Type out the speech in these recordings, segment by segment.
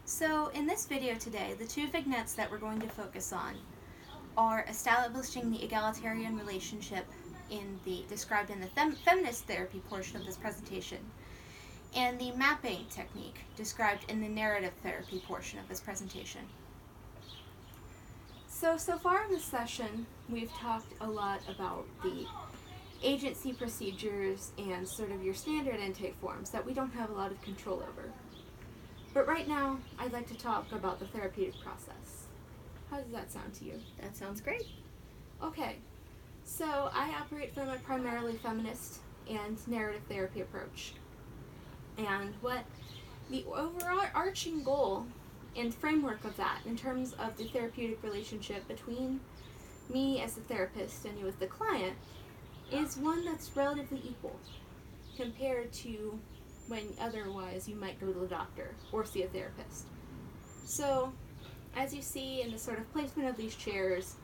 So in this video today, the two vignettes that we're going to focus on are establishing the egalitarian relationship described in the feminist therapy portion of this presentation, and the mapping technique described in the narrative therapy portion of this presentation. So far in this session, we've talked a lot about the agency procedures and sort of your standard intake forms that we don't have a lot of control over. But right now, I'd like to talk about the therapeutic process. How does that sound to you? That sounds great. Okay, so I operate from a primarily feminist and narrative therapy approach. And what the overarching goal and framework of that, in terms of the therapeutic relationship between me as the therapist and you as the client, is one that's relatively equal compared to when otherwise you might go to the doctor or see a therapist. So, as you see in the sort of placement of these chairs,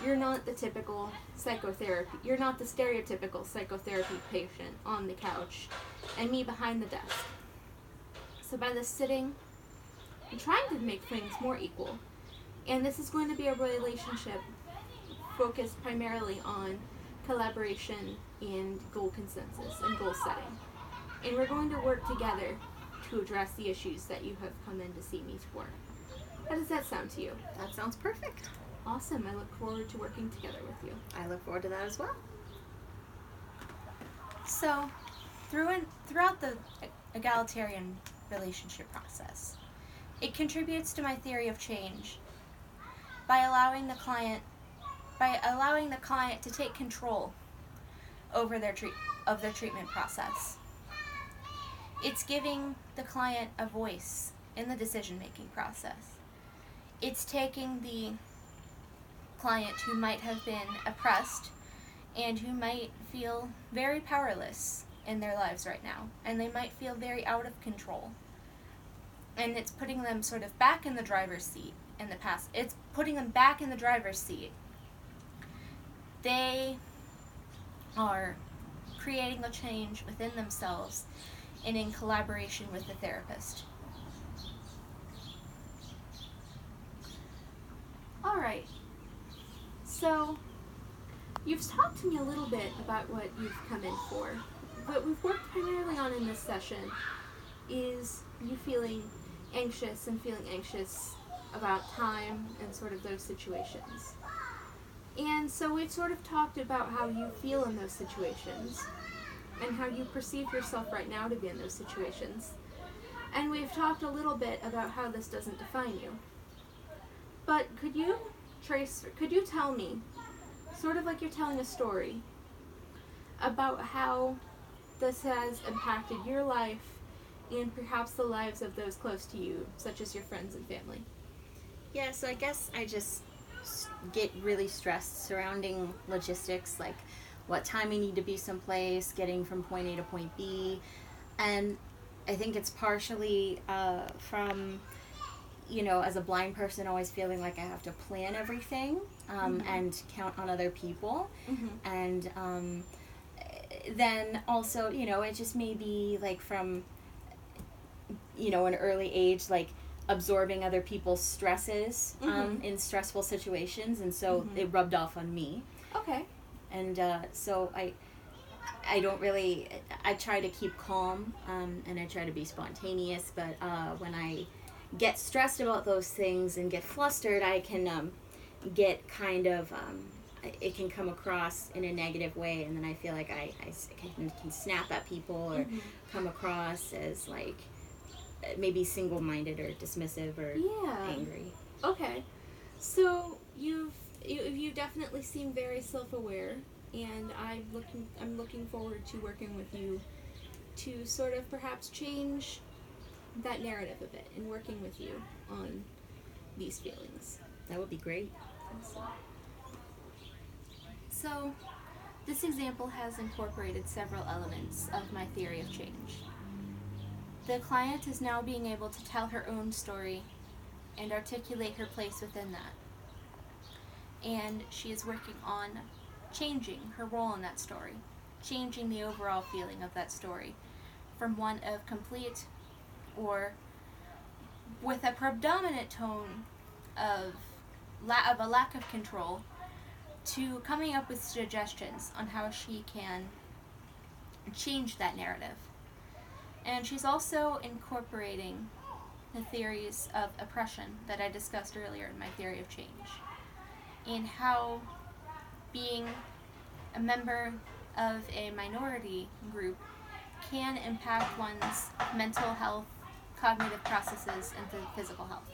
you're not the typical you're not the stereotypical psychotherapy patient on the couch and me behind the desk. So by this sitting, I'm trying to make things more equal. And this is going to be a relationship focused primarily on collaboration and goal consensus and goal setting. And we're going to work together to address the issues that you have come in to see me for. How does that sound to you? That sounds perfect. Awesome. I look forward to working together with you. I look forward to that as well. So, throughout the egalitarian relationship process, it contributes to my theory of change by allowing the client to take control over their treatment process. It's giving the client a voice in the decision-making process. It's taking the client who might have been oppressed and who might feel very powerless in their lives right now, and they might feel very out of control. And it's putting them sort of back in the driver's seat in the past. It's putting them back in the driver's seat. They are creating a change within themselves and in collaboration with the therapist. Alright, so you've talked to me a little bit about what you've come in for. What we've worked primarily on in this session is you feeling anxious about time and sort of those situations. And so we've sort of talked about how you feel in those situations and how you perceive yourself right now to be in those situations. And we've talked a little bit about how this doesn't define you. But could you tell me, sort of like you're telling a story, about how this has impacted your life and perhaps the lives of those close to you, such as your friends and family? Yeah, so I guess I just get really stressed surrounding logistics, like what time I need to be someplace, getting from point A to point B. And I think it's partially from, as a blind person, always feeling like I have to plan everything and count on other people. Mm-hmm. And then also, it just may be like from, an early age, like absorbing other people's stresses in stressful situations. And so it rubbed off on me. Okay. And so I don't really, I try to keep calm and I try to be spontaneous, but when I get stressed about those things and get flustered, I can get kind of, it can come across in a negative way, and then I feel like I can snap at people or come across as like maybe single-minded or dismissive or angry. Okay. So you definitely seem very self-aware, and I'm looking forward to working with you to sort of perhaps change that narrative a bit and working with you on these feelings. That would be great. Awesome. So, this example has incorporated several elements of my theory of change. The client is now being able to tell her own story and articulate her place within that. And she is working on changing her role in that story, changing the overall feeling of that story from one of complete or with a predominant tone of a lack of control, to coming up with suggestions on how she can change that narrative. And she's also incorporating the theories of oppression that I discussed earlier in my theory of change, in how being a member of a minority group can impact one's mental health, cognitive processes, and physical health.